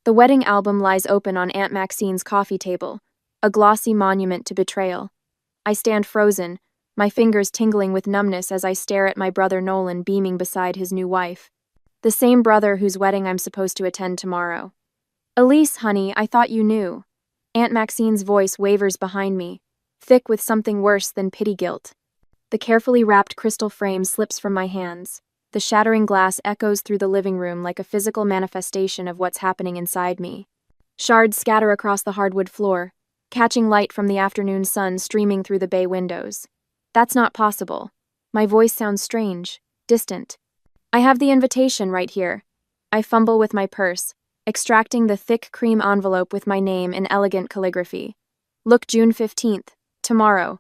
The wedding album lies open on Aunt Maxine's coffee table, a glossy monument to betrayal. I stand frozen, my fingers tingling with numbness as I stare at my brother Nolan beaming beside his new wife. The same brother whose wedding I'm supposed to attend tomorrow. "Elise, honey, I thought you knew." Aunt Maxine's voice wavers behind me, thick with something worse than pity guilt. The carefully wrapped crystal frame slips from my hands. The shattering glass echoes through the living room like a physical manifestation of what's happening inside me. Shards scatter across the hardwood floor, catching light from the afternoon sun streaming through the bay windows. That's not possible. My voice sounds strange, distant. I have the invitation right here. I fumble with my purse, extracting the thick cream envelope with my name in elegant calligraphy. Look, June 15th, tomorrow.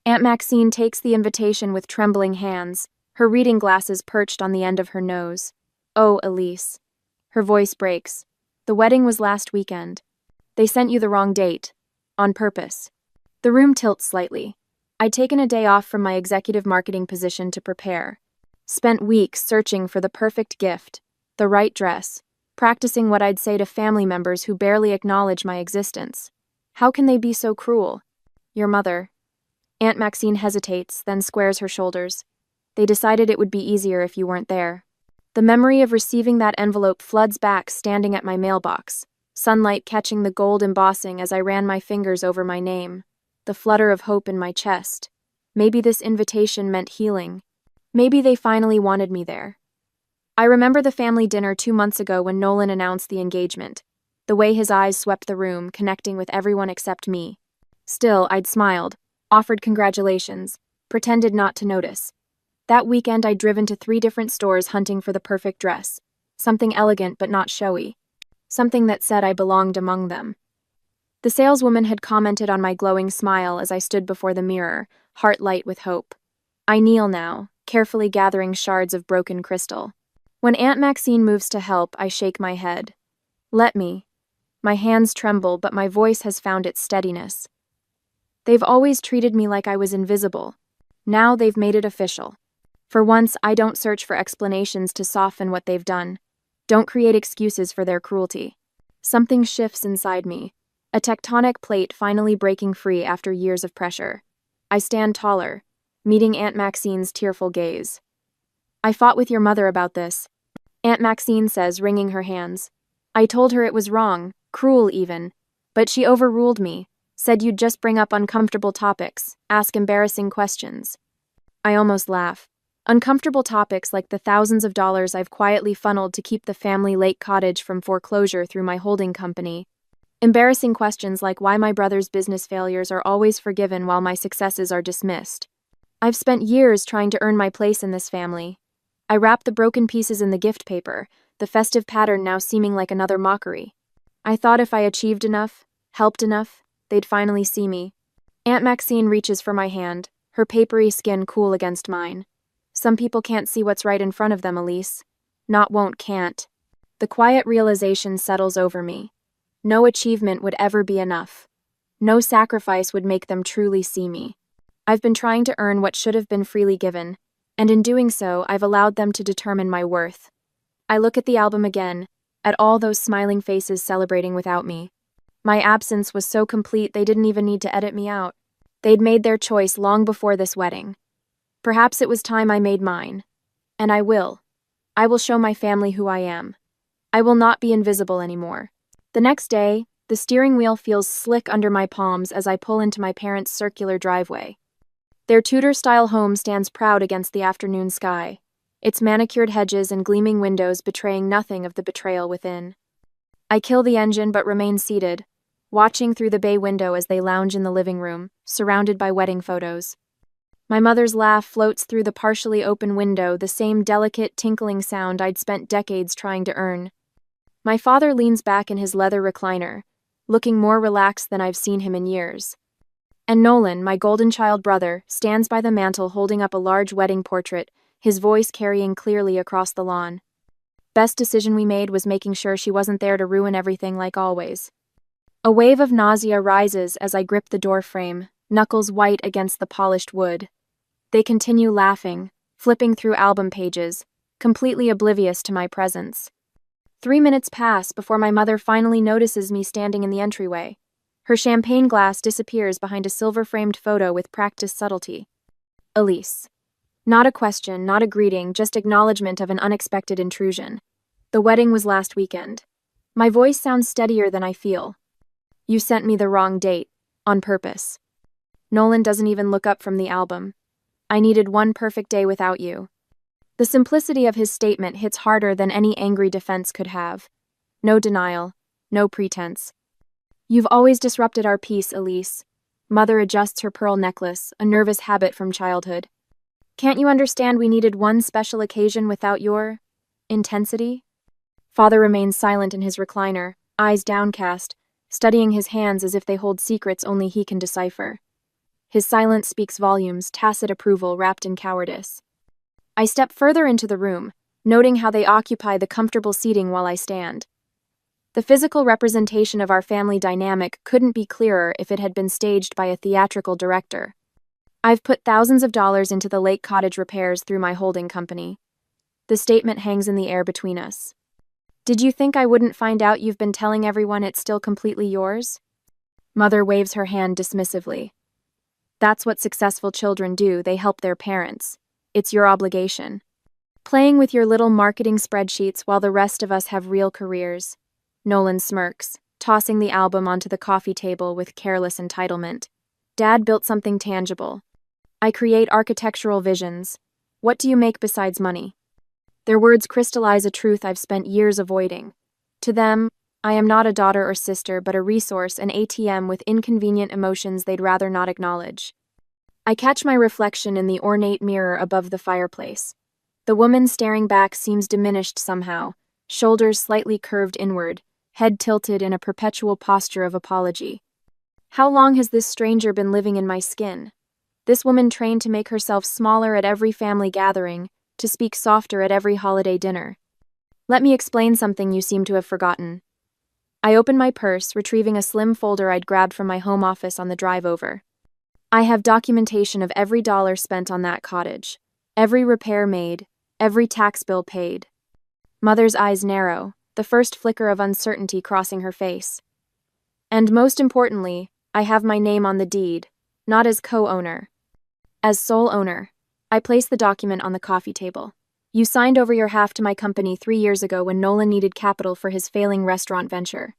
Aunt Maxine takes the invitation with trembling hands, her reading glasses perched on the end of her nose. "Oh, Elise." Her voice breaks. "The wedding was last weekend. They sent you the wrong date. On purpose." The room tilts slightly. I'd taken a day off from my executive marketing position to prepare. Spent weeks searching for the perfect gift, the right dress, practicing what I'd say to family members who barely acknowledge my existence. How can they be so cruel? "Your mother." Aunt Maxine hesitates, then squares her shoulders. "They decided it would be easier if you weren't there." The memory of receiving that envelope floods back standing at my mailbox, sunlight catching the gold embossing as I ran my fingers over my name, the flutter of hope in my chest. Maybe this invitation meant healing. Maybe they finally wanted me there. I remember the family dinner 2 months ago when Nolan announced the engagement, the way his eyes swept the room, connecting with everyone except me. Still, I'd smiled, offered congratulations, pretended not to notice. That weekend I'd driven to 3 different stores hunting for the perfect dress, something elegant but not showy, something that said I belonged among them. The saleswoman had commented on my glowing smile as I stood before the mirror, heart light with hope. I kneel now, carefully gathering shards of broken crystal. When Aunt Maxine moves to help, I shake my head. "Let me." My hands tremble, but my voice has found its steadiness. They've always treated me like I was invisible. Now they've made it official. For once, I don't search for explanations to soften what they've done. Don't create excuses for their cruelty. Something shifts inside me, a tectonic plate finally breaking free after years of pressure. I stand taller, meeting Aunt Maxine's tearful gaze. "I fought with your mother about this," Aunt Maxine says, wringing her hands. "I told her it was wrong, cruel even, but she overruled me, said you'd just bring up uncomfortable topics, ask embarrassing questions." I almost laugh. Uncomfortable topics like the thousands of dollars I've quietly funneled to keep the family lake cottage from foreclosure through my holding company. Embarrassing questions like why my brother's business failures are always forgiven while my successes are dismissed. I've spent years trying to earn my place in this family. I wrap the broken pieces in the gift paper, the festive pattern now seeming like another mockery. I thought if I achieved enough, helped enough, they'd finally see me. Aunt Maxine reaches for my hand, her papery skin cool against mine. "Some people can't see what's right in front of them, Elise. Not won't, can't." The quiet realization settles over me. No achievement would ever be enough. No sacrifice would make them truly see me. I've been trying to earn what should have been freely given, and in doing so, I've allowed them to determine my worth. I look at the album again, at all those smiling faces celebrating without me. My absence was so complete they didn't even need to edit me out. They'd made their choice long before this wedding. Perhaps it was time I made mine. And I will. I will show my family who I am. I will not be invisible anymore. The next day, the steering wheel feels slick under my palms as I pull into my parents' circular driveway. Their Tudor-style home stands proud against the afternoon sky, its manicured hedges and gleaming windows betraying nothing of the betrayal within. I kill the engine but remain seated, watching through the bay window as they lounge in the living room, surrounded by wedding photos. My mother's laugh floats through the partially open window, the same delicate, tinkling sound I'd spent decades trying to earn. My father leans back in his leather recliner, looking more relaxed than I've seen him in years. And Nolan, my golden child brother, stands by the mantel holding up a large wedding portrait, his voice carrying clearly across the lawn. Best decision we made was making sure she wasn't there to ruin everything like always. A wave of nausea rises as I grip the door frame, knuckles white against the polished wood. They continue laughing, flipping through album pages, completely oblivious to my presence. 3 minutes pass before my mother finally notices me standing in the entryway. Her champagne glass disappears behind a silver-framed photo with practiced subtlety. Elise. Not a question, not a greeting, just acknowledgement of an unexpected intrusion. The wedding was last weekend. My voice sounds steadier than I feel. You sent me the wrong date, on purpose. Nolan doesn't even look up from the album. I needed one perfect day without you. The simplicity of his statement hits harder than any angry defense could have. No denial, no pretense. You've always disrupted our peace, Elise. Mother adjusts her pearl necklace, a nervous habit from childhood. Can't you understand we needed one special occasion without your intensity? Father remains silent in his recliner, eyes downcast, studying his hands as if they hold secrets only he can decipher. His silence speaks volumes, tacit approval wrapped in cowardice. I step further into the room, noting how they occupy the comfortable seating while I stand. The physical representation of our family dynamic couldn't be clearer if it had been staged by a theatrical director. I've put thousands of dollars into the lake cottage repairs through my holding company. The statement hangs in the air between us. Did you think I wouldn't find out you've been telling everyone it's still completely yours? Mother waves her hand dismissively. That's what successful children do, they help their parents. It's your obligation. Playing with your little marketing spreadsheets while the rest of us have real careers. Nolan smirks, tossing the album onto the coffee table with careless entitlement. Dad built something tangible. I create architectural visions. What do you make besides money? Their words crystallize a truth I've spent years avoiding. To them, I am not a daughter or sister, but a resource, an ATM with inconvenient emotions they'd rather not acknowledge. I catch my reflection in the ornate mirror above the fireplace. The woman staring back seems diminished somehow, shoulders slightly curved inward, head tilted in a perpetual posture of apology. How long has this stranger been living in my skin? This woman trained to make herself smaller at every family gathering, to speak softer at every holiday dinner. Let me explain something you seem to have forgotten. I open my purse, retrieving a slim folder I'd grabbed from my home office on the drive over. I have documentation of every dollar spent on that cottage, every repair made, every tax bill paid. Mother's eyes narrow, the first flicker of uncertainty crossing her face. And most importantly, I have my name on the deed, not as co-owner, as sole owner. I place the document on the coffee table. You signed over your half to my company 3 years ago when Nolan needed capital for his failing restaurant venture.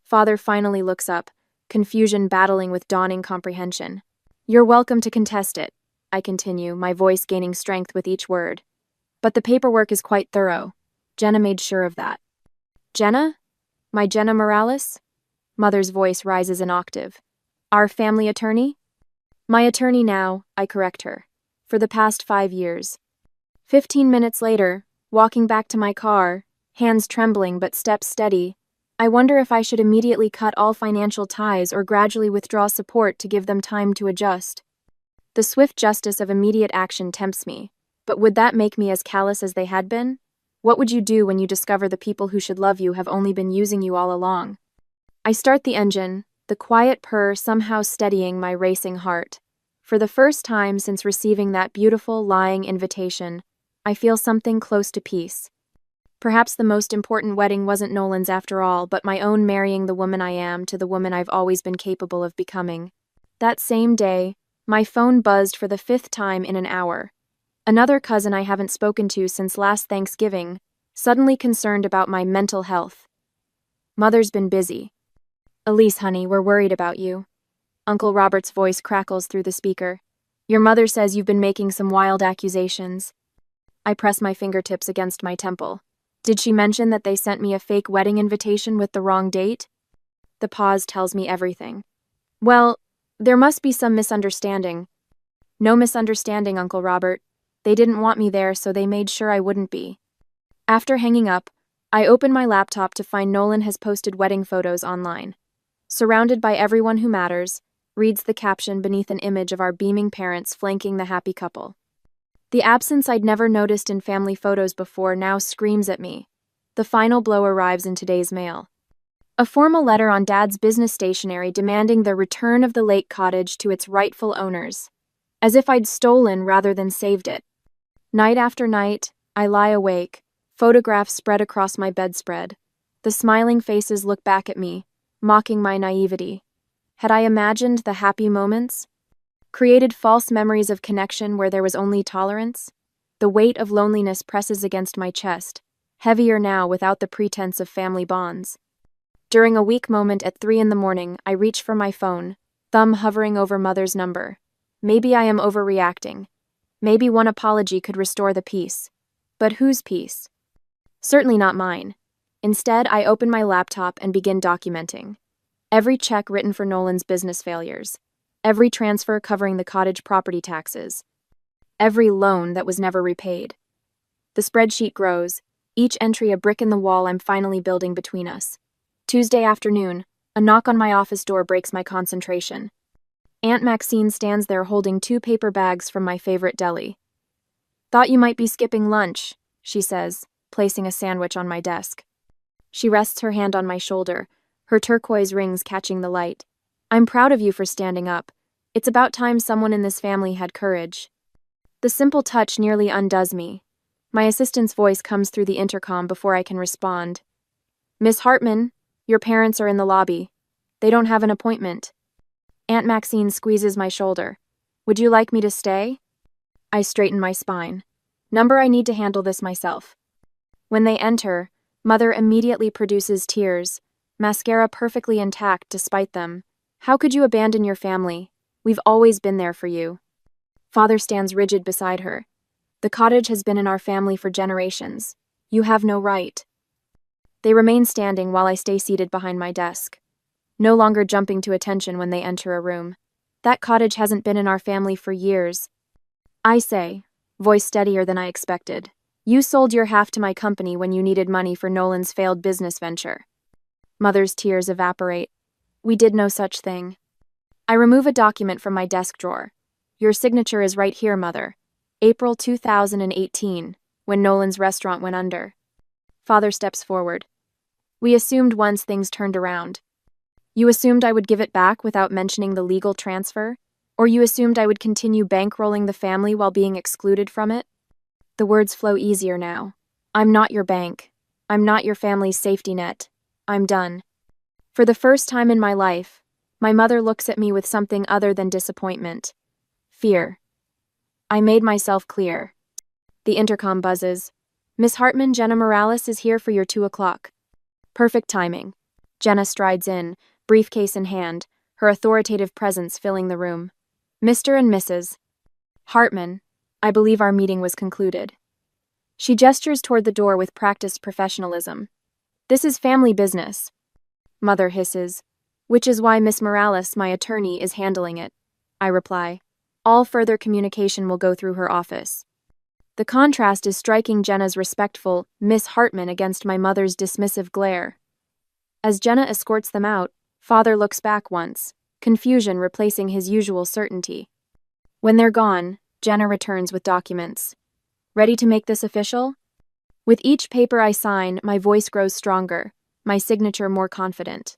Father finally looks up, confusion battling with dawning comprehension. You're welcome to contest it, I continue, my voice gaining strength with each word. But the paperwork is quite thorough. Jenna made sure of that. Jenna? My Jenna Morales? Mother's voice rises an octave. Our family attorney? My attorney now, I correct her. For the past 5 years. 15 minutes later, walking back to my car, hands trembling but steps steady, I wonder if I should immediately cut all financial ties or gradually withdraw support to give them time to adjust. The swift justice of immediate action tempts me, but would that make me as callous as they had been? What would you do when you discover the people who should love you have only been using you all along? I start the engine, the quiet purr somehow steadying my racing heart. For the first time since receiving that beautiful, lying invitation, I feel something close to peace. Perhaps the most important wedding wasn't Nolan's after all, but my own marrying the woman I am to the woman I've always been capable of becoming. That same day, my phone buzzed for the 5th time in an hour. Another cousin I haven't spoken to since last Thanksgiving, suddenly concerned about my mental health. Mother's been busy. Elise, honey, we're worried about you. Uncle Robert's voice crackles through the speaker. Your mother says you've been making some wild accusations. I press my fingertips against my temple. Did she mention that they sent me a fake wedding invitation with the wrong date? The pause tells me everything. Well, there must be some misunderstanding. No misunderstanding, Uncle Robert. They didn't want me there, so they made sure I wouldn't be. After hanging up, I open my laptop to find Nolan has posted wedding photos online. Surrounded by everyone who matters, reads the caption beneath an image of our beaming parents flanking the happy couple. The absence I'd never noticed in family photos before now screams at me. The final blow arrives in today's mail. A formal letter on Dad's business stationery demanding the return of the lake cottage to its rightful owners. As if I'd stolen rather than saved it. Night after night, I lie awake, Photographs spread across my bedspread. The smiling faces look back at me, mocking my naivety. Had I imagined the happy moments? Created false memories of connection where there was only tolerance? The weight of loneliness presses against my chest, heavier now without the pretense of family bonds. During a weak moment at 3 a.m, I reach for my phone, thumb hovering over mother's number. Maybe I am overreacting. Maybe one apology could restore the peace. But whose peace? Certainly not mine. Instead, I open my laptop and begin documenting. Every check written for Nolan's business failures. Every transfer covering the cottage property taxes. Every loan that was never repaid. The spreadsheet grows, each entry a brick in the wall I'm finally building between us. Tuesday afternoon, a knock on my office door breaks my concentration. Aunt Maxine stands there holding 2 paper bags from my favorite deli. "Thought you might be skipping lunch," she says, placing a sandwich on my desk. She rests her hand on my shoulder, her turquoise rings catching the light. "I'm proud of you for standing up. It's about time someone in this family had courage." The simple touch nearly undoes me. My assistant's voice comes through the intercom before I can respond. "Miss Hartman, your parents are in the lobby. They don't have an appointment." Aunt Maxine squeezes my shoulder. "Would you like me to stay?" I straighten my spine. "Number, I need to handle this myself." When they enter, Mother immediately produces tears, mascara perfectly intact despite them. "How could you abandon your family? We've always been there for you." Father stands rigid beside her. "The cottage has been in our family for generations. You have no right." They remain standing while I stay seated behind my desk, no longer jumping to attention when they enter a room. "That cottage hasn't been in our family for years." I say, voice steadier than I expected. "You sold your half to my company when you needed money for Nolan's failed business venture." Mother's tears evaporate. "We did no such thing." I remove a document from my desk drawer. "Your signature is right here, Mother. April 2018, when Nolan's restaurant went under." Father steps forward. "We assumed once things turned around. You assumed I would give it back without mentioning the legal transfer? Or you assumed I would continue bankrolling the family while being excluded from it?" The words flow easier now. "I'm not your bank. I'm not your family's safety net. I'm done." For the first time in my life, my mother looks at me with something other than disappointment. Fear. I made myself clear. The intercom buzzes. "Miss Hartman, Jenna Morales is here for your 2 o'clock. Perfect timing. Jenna strides in, briefcase in hand, her authoritative presence filling the room. "Mr. and Mrs. Hartman, I believe our meeting was concluded." She gestures toward the door with practiced professionalism. "This is family business." Mother hisses. "Which is why Miss Morales, my attorney, is handling it." I reply. "All further communication will go through her office." The contrast is striking, Jenna's respectful Miss Hartman against my mother's dismissive glare. As Jenna escorts them out, Father looks back once, confusion replacing his usual certainty. When they're gone, Jenna returns with documents. "Ready to make this official?" With each paper I sign, my voice grows stronger, my signature more confident.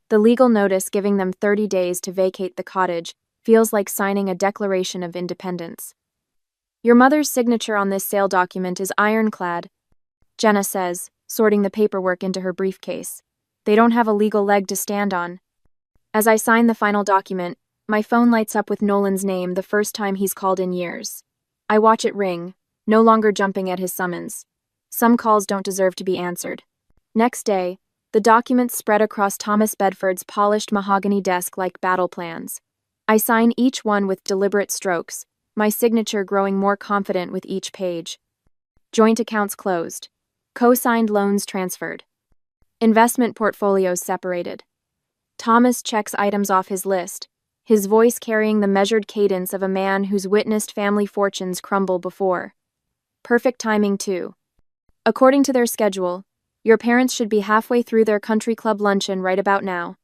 The legal notice giving them 30 days to vacate the cottage feels like signing a declaration of independence. "Your mother's signature on this sale document is ironclad," Jenna says, sorting the paperwork into her briefcase. "They don't have a legal leg to stand on." As I sign the final document, my phone lights up with Nolan's name, the first time he's called in years. I watch it ring, no longer jumping at his summons. Some calls don't deserve to be answered. Next day, the documents spread across Thomas Bedford's polished mahogany desk like battle plans. I sign each one with deliberate strokes, my signature growing more confident with each page. Joint accounts closed. Co-signed loans transferred. Investment portfolios separated. Thomas checks items off his list, his voice carrying the measured cadence of a man who's witnessed family fortunes crumble before. Perfect timing, too. According to their schedule, your parents should be halfway through their country club luncheon right about now.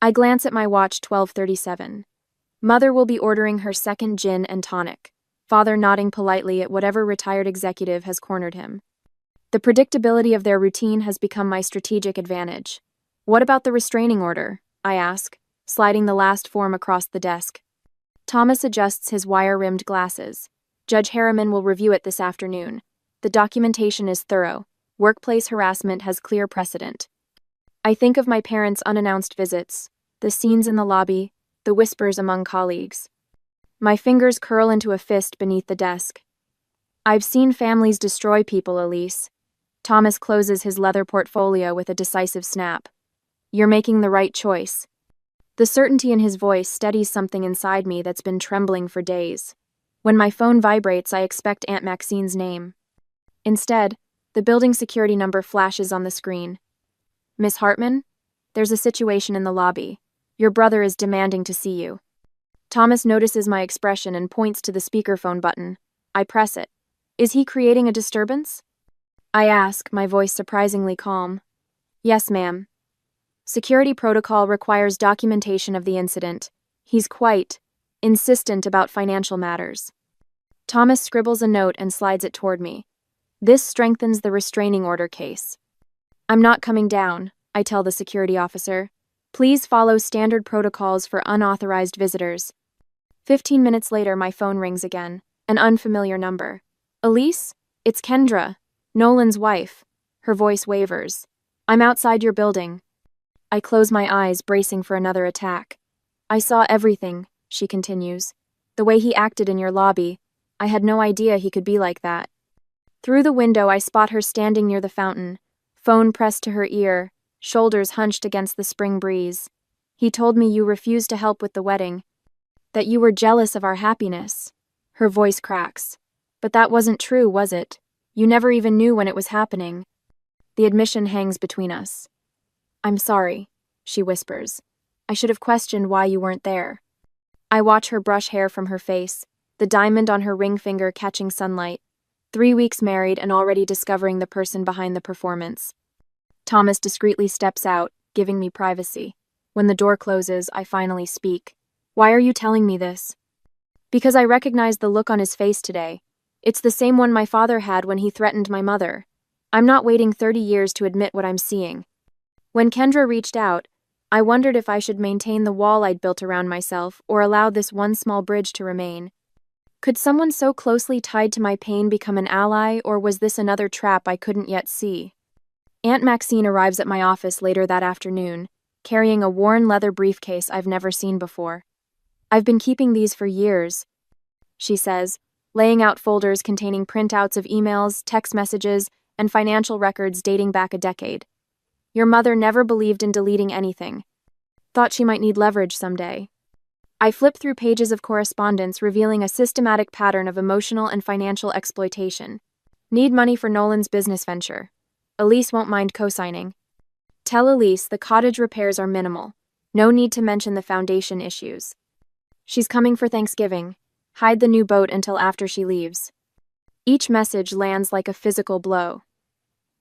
I glance at my watch, 12:37. Mother will be ordering her second gin and tonic, Father nodding politely at whatever retired executive has cornered him. The predictability of their routine has become my strategic advantage. "What about the restraining order?" I ask, sliding the last form across the desk. Thomas adjusts his wire-rimmed glasses. "Judge Harriman will review it this afternoon. The documentation is thorough. Workplace harassment has clear precedent. I think of my parents' unannounced visits, the scenes in the lobby, the whispers among colleagues. My fingers curl into a fist beneath the desk. I've seen families destroy people, Elise. Thomas closes his leather portfolio with a decisive snap. You're making the right choice. The certainty in his voice steadies something inside me that's been trembling for days. When my phone vibrates, I expect Aunt Maxine's name. Instead, the building security number flashes on the screen. Miss Hartman? There's a situation in the lobby. Your brother is demanding to see you. Thomas notices my expression and points to the speakerphone button. I press it. Is he creating a disturbance? I ask, my voice surprisingly calm. Yes, ma'am. Security protocol requires documentation of the incident. He's quite insistent about financial matters. Thomas scribbles a note and slides it toward me. This strengthens the restraining order case. I'm not coming down, I tell the security officer. Please follow standard protocols for unauthorized visitors. 15 minutes later, my phone rings again. An unfamiliar number. Elise? It's Kendra, Nolan's wife. Her voice wavers. I'm outside your building. I close my eyes, bracing for another attack. I saw everything, she continues. The way he acted in your lobby. I had no idea he could be like that. Through the window, I spot her standing near the fountain, phone pressed to her ear, shoulders hunched against the spring breeze. He told me you refused to help with the wedding, that you were jealous of our happiness. Her voice cracks. But that wasn't true, was it? You never even knew when it was happening. The admission hangs between us. I'm sorry, she whispers. I should have questioned why you weren't there. I watch her brush hair from her face, the diamond on her ring finger catching sunlight. 3 weeks married and already discovering the person behind the performance. Thomas discreetly steps out, giving me privacy. When the door closes, I finally speak. Why are you telling me this? Because I recognize the look on his face today. It's the same one my father had when he threatened my mother. I'm not waiting 30 years to admit what I'm seeing. When Kendra reached out, I wondered if I should maintain the wall I'd built around myself or allow this one small bridge to remain. Could someone so closely tied to my pain become an ally, or was this another trap I couldn't yet see? Aunt Maxine arrives at my office later that afternoon, carrying a worn leather briefcase I've never seen before. I've been keeping these for years, she says, laying out folders containing printouts of emails, text messages, and financial records dating back a decade. Your mother never believed in deleting anything. Thought she might need leverage someday. I flip through pages of correspondence revealing a systematic pattern of emotional and financial exploitation. Need money for Nolan's business venture. Elise won't mind co-signing. Tell Elise the cottage repairs are minimal. No need to mention the foundation issues. She's coming for Thanksgiving. Hide the new boat until after she leaves. Each message lands like a physical blow.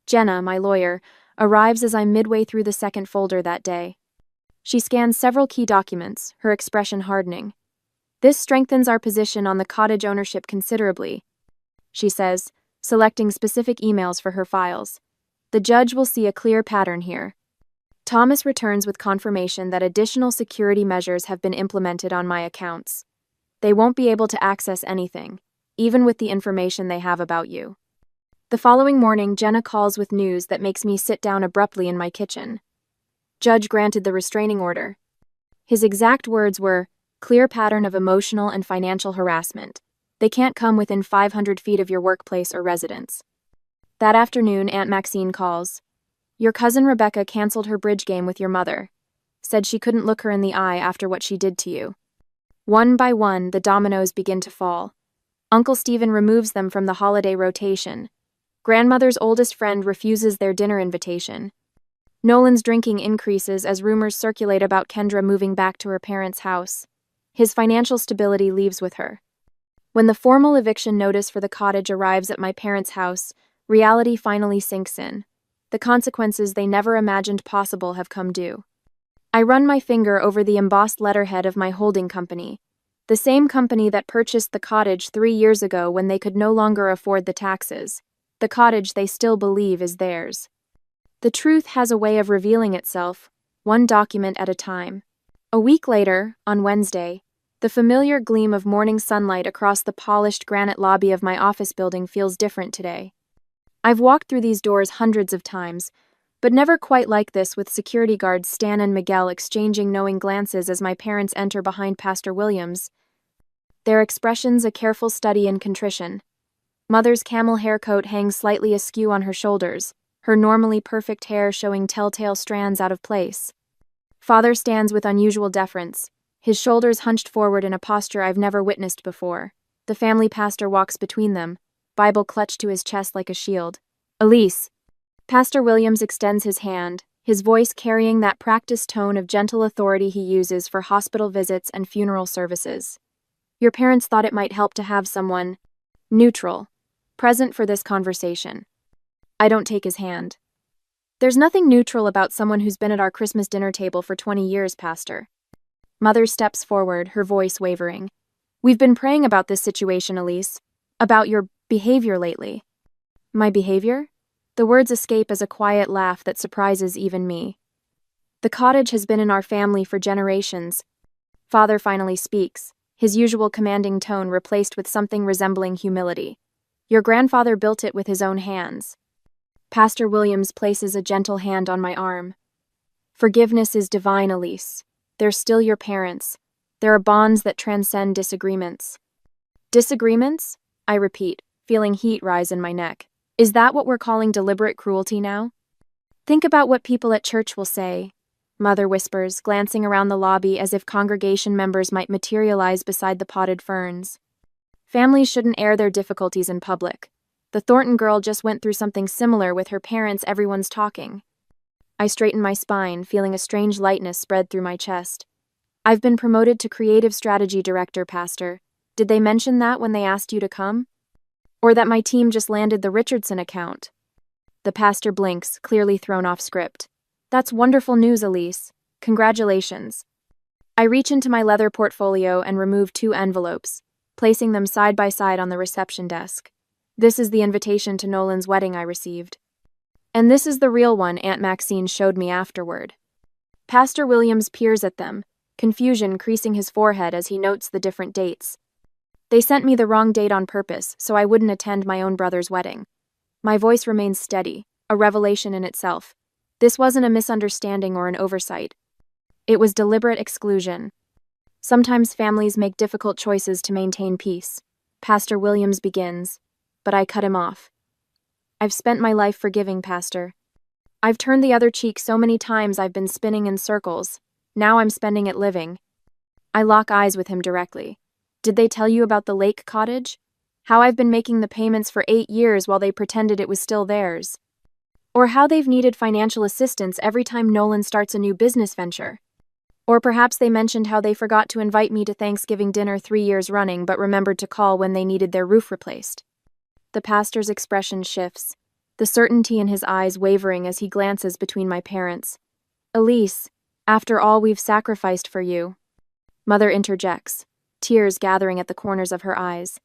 Jenna, my lawyer, arrives as I'm midway through the second folder that day. She scans several key documents, her expression hardening. This strengthens our position on the cottage ownership considerably, she says, selecting specific emails for her files. The judge will see a clear pattern here. Thomas returns with confirmation that additional security measures have been implemented on my accounts. They won't be able to access anything, even with the information they have about you. The following morning, Jenna calls with news that makes me sit down abruptly in my kitchen. Judge granted the restraining order. His exact words were, clear pattern of emotional and financial harassment. They can't come within 500 feet of your workplace or residence. That afternoon, Aunt Maxine calls. Your cousin Rebecca canceled her bridge game with your mother. Said she couldn't look her in the eye after what she did to you. One by one, the dominoes begin to fall. Uncle Stephen removes them from the holiday rotation. Grandmother's oldest friend refuses their dinner invitation. Nolan's drinking increases as rumors circulate about Kendra moving back to her parents' house. His financial stability leaves with her. When the formal eviction notice for the cottage arrives at my parents' house, reality finally sinks in. The consequences they never imagined possible have come due. I run my finger over the embossed letterhead of my holding company, the same company that purchased the cottage 3 years ago when they could no longer afford the taxes, the cottage they still believe is theirs. The truth has a way of revealing itself, one document at a time. A week later, on Wednesday, the familiar gleam of morning sunlight across the polished granite lobby of my office building feels different today. I've walked through these doors hundreds of times, but never quite like this, with security guards Stan and Miguel exchanging knowing glances as my parents enter behind Pastor Williams, their expressions a careful study in contrition. Mother's camel hair coat hangs slightly askew on her shoulders, her normally perfect hair showing telltale strands out of place. Father stands with unusual deference, his shoulders hunched forward in a posture I've never witnessed before. The family pastor walks between them, Bible clutched to his chest like a shield. Elise. Pastor Williams extends his hand, his voice carrying that practiced tone of gentle authority he uses for hospital visits and funeral services. Your parents thought it might help to have someone neutral present for this conversation. I don't take his hand. There's nothing neutral about someone who's been at our Christmas dinner table for 20 years, Pastor. Mother steps forward, her voice wavering. We've been praying about this situation, Elise. About your behavior lately. My behavior? The words escape as a quiet laugh that surprises even me. The cottage has been in our family for generations. Father finally speaks, his usual commanding tone replaced with something resembling humility. Your grandfather built it with his own hands. Pastor Williams places a gentle hand on my arm. Forgiveness is divine, Elise. They're still your parents. There are bonds that transcend disagreements. Disagreements? I repeat, feeling heat rise in my neck. Is that what we're calling deliberate cruelty now? Think about what people at church will say, Mother whispers, glancing around the lobby as if congregation members might materialize beside the potted ferns. Families shouldn't air their difficulties in public. The Thornton girl just went through something similar with her parents. Everyone's talking. I straighten my spine, feeling a strange lightness spread through my chest. I've been promoted to creative strategy director, Pastor. Did they mention that when they asked you to come? Or that my team just landed the Richardson account? The pastor blinks, clearly thrown off script. That's wonderful news, Elise. Congratulations. I reach into my leather portfolio and remove 2 envelopes, placing them side by side on the reception desk. This is the invitation to Nolan's wedding I received. And this is the real one Aunt Maxine showed me afterward. Pastor Williams peers at them, confusion creasing his forehead as he notes the different dates. They sent me the wrong date on purpose so I wouldn't attend my own brother's wedding. My voice remains steady, a revelation in itself. This wasn't a misunderstanding or an oversight. It was deliberate exclusion. Sometimes families make difficult choices to maintain peace. Pastor Williams begins, but I cut him off. I've spent my life forgiving, Pastor. I've turned the other cheek so many times I've been spinning in circles. Now I'm spending it living. I lock eyes with him directly. Did they tell you about the lake cottage? How I've been making the payments for 8 years while they pretended it was still theirs? Or how they've needed financial assistance every time Nolan starts a new business venture? Or perhaps they mentioned how they forgot to invite me to Thanksgiving dinner 3 years running but remembered to call when they needed their roof replaced. The pastor's expression shifts, the certainty in his eyes wavering as he glances between my parents. Elise, after all we've sacrificed for you. Mother interjects, tears gathering at the corners of her eyes.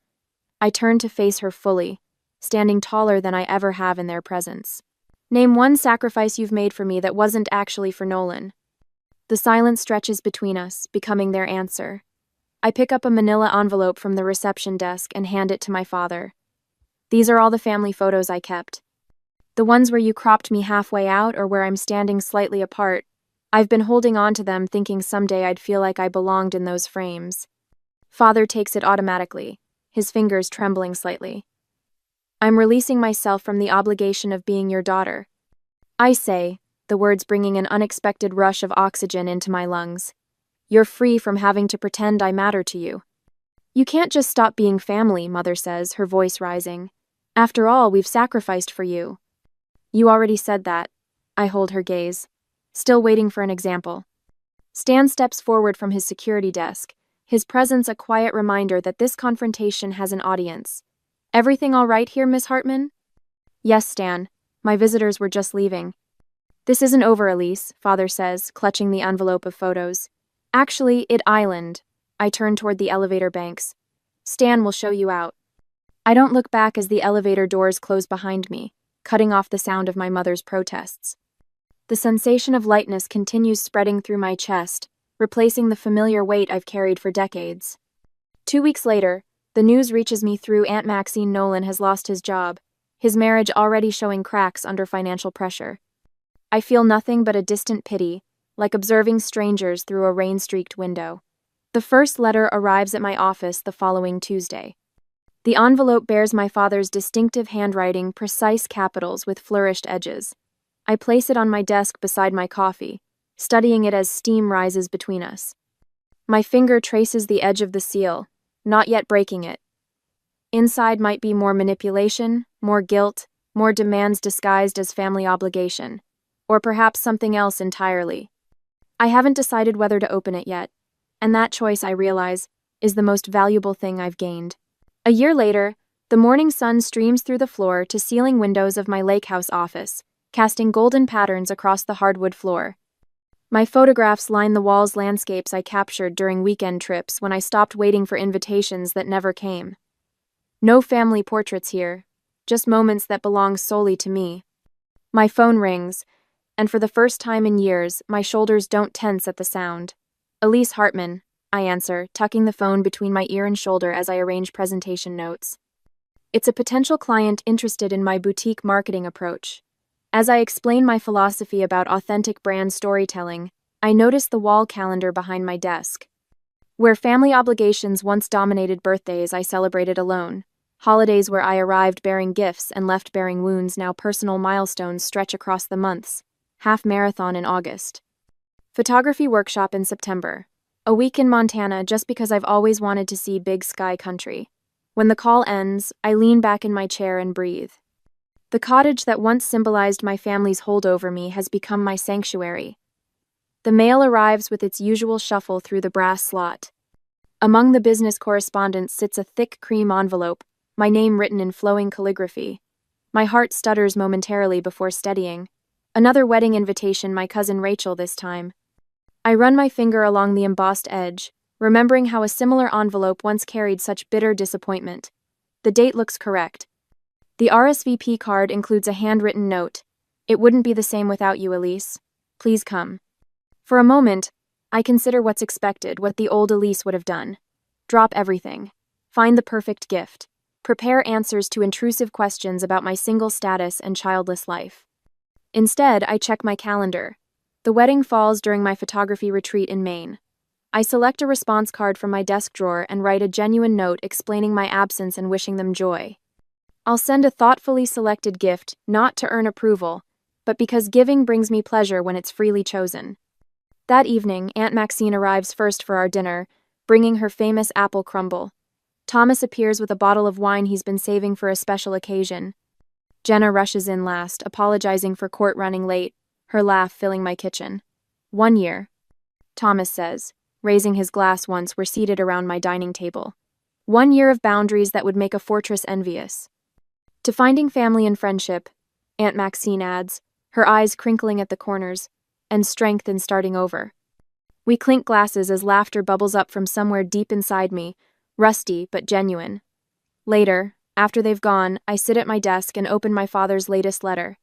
I turn to face her fully, standing taller than I ever have in their presence. Name one sacrifice you've made for me that wasn't actually for Nolan. The silence stretches between us, becoming their answer. I pick up a manila envelope from the reception desk and hand it to my father. These are all the family photos I kept. The ones where you cropped me halfway out or where I'm standing slightly apart. I've been holding on to them, thinking someday I'd feel like I belonged in those frames. Father takes it automatically, his fingers trembling slightly. I'm releasing myself from the obligation of being your daughter. I say, the words bringing an unexpected rush of oxygen into my lungs. You're free from having to pretend I matter to you. You can't just stop being family, Mother says, her voice rising. After all, we've sacrificed for you. You already said that. I hold her gaze, still waiting for an example. Stan steps forward from his security desk, his presence a quiet reminder that this confrontation has an audience. Everything all right here, Miss Hartman? Yes, Stan. My visitors were just leaving. This isn't over, Elise, Father says, clutching the envelope of photos. Actually, it island. I turn toward the elevator banks. Stan will show you out. I don't look back as the elevator doors close behind me, cutting off the sound of my mother's protests. The sensation of lightness continues spreading through my chest, replacing the familiar weight I've carried for decades. 2 weeks later, the news reaches me through Aunt Maxine. Nolan has lost his job. his marriage already showing cracks under financial pressure. I feel nothing but a distant pity, like observing strangers through a rain-streaked window. The first letter arrives at my office the following Tuesday. The envelope bears my father's distinctive handwriting, precise capitals with flourished edges. I place it on my desk beside my coffee, studying it as steam rises between us. My finger traces the edge of the seal, not yet breaking it. Inside might be more manipulation, more guilt, more demands disguised as family obligation, or perhaps something else entirely. I haven't decided whether to open it yet, and that choice, I realize, is the most valuable thing I've gained. A year later, the morning sun streams through the floor-to-ceiling windows of my lake house office, casting golden patterns across the hardwood floor. My photographs line the walls, landscapes I captured during weekend trips when I stopped waiting for invitations that never came. No family portraits here, just moments that belong solely to me. My phone rings, and for the first time in years, my shoulders don't tense at the sound. Elise Hartman, I answer, tucking the phone between my ear and shoulder as I arrange presentation notes. It's a potential client interested in my boutique marketing approach. As I explain my philosophy about authentic brand storytelling, I notice the wall calendar behind my desk. Where family obligations once dominated birthdays, I celebrated alone. Holidays where I arrived bearing gifts and left bearing wounds, now personal milestones stretch across the months. Half marathon in August. Photography workshop in September. A week in Montana just because I've always wanted to see big sky country. When the call ends, I lean back in my chair and breathe. The cottage that once symbolized my family's hold over me has become my sanctuary. The mail arrives with its usual shuffle through the brass slot. Among the business correspondence sits a thick cream envelope, my name written in flowing calligraphy. My heart stutters momentarily before steadying. Another wedding invitation, my cousin Rachel this time. I run my finger along the embossed edge, remembering how a similar envelope once carried such bitter disappointment. The date looks correct. The RSVP card includes a handwritten note. It wouldn't be the same without you, Elise. Please come. For a moment, I consider what's expected, what the old Elise would have done. Drop everything. Find the perfect gift. Prepare answers to intrusive questions about my single status and childless life. Instead, I check my calendar. The wedding falls during my photography retreat in Maine. I select a response card from my desk drawer and write a genuine note explaining my absence and wishing them joy. I'll send a thoughtfully selected gift, not to earn approval, but because giving brings me pleasure when it's freely chosen. That evening, Aunt Maxine arrives first for our dinner, bringing her famous apple crumble. Thomas appears with a bottle of wine he's been saving for a special occasion. Jenna rushes in last, apologizing for court running late, her laugh filling my kitchen. 1 year, Thomas says, raising his glass once we're seated around my dining table. 1 year of boundaries that would make a fortress envious. To finding family and friendship, Aunt Maxine adds, her eyes crinkling at the corners, and strength in starting over. We clink glasses as laughter bubbles up from somewhere deep inside me, rusty but genuine. Later, after they've gone, I sit at my desk and open my father's latest letter.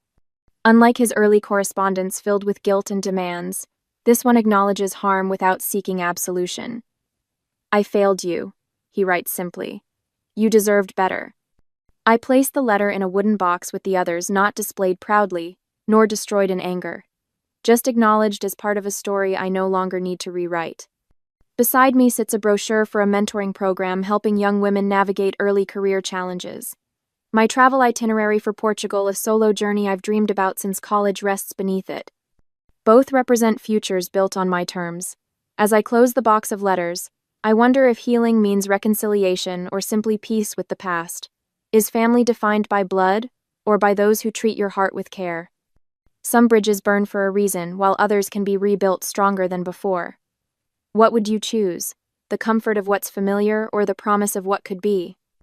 Unlike his early correspondence filled with guilt and demands, this one acknowledges harm without seeking absolution. I failed you, he writes simply. You deserved better. I place the letter in a wooden box with the others, not displayed proudly, nor destroyed in anger. Just acknowledged as part of a story I no longer need to rewrite. Beside me sits a brochure for a mentoring program helping young women navigate early career challenges. My travel itinerary for Portugal, a solo journey I've dreamed about since college, rests beneath it. Both represent futures built on my terms. As I close the box of letters, I wonder if healing means reconciliation or simply peace with the past. Is family defined by blood, or by those who treat your heart with care? Some bridges burn for a reason, while others can be rebuilt stronger than before. What would you choose? The comfort of what's familiar or the promise of what could be?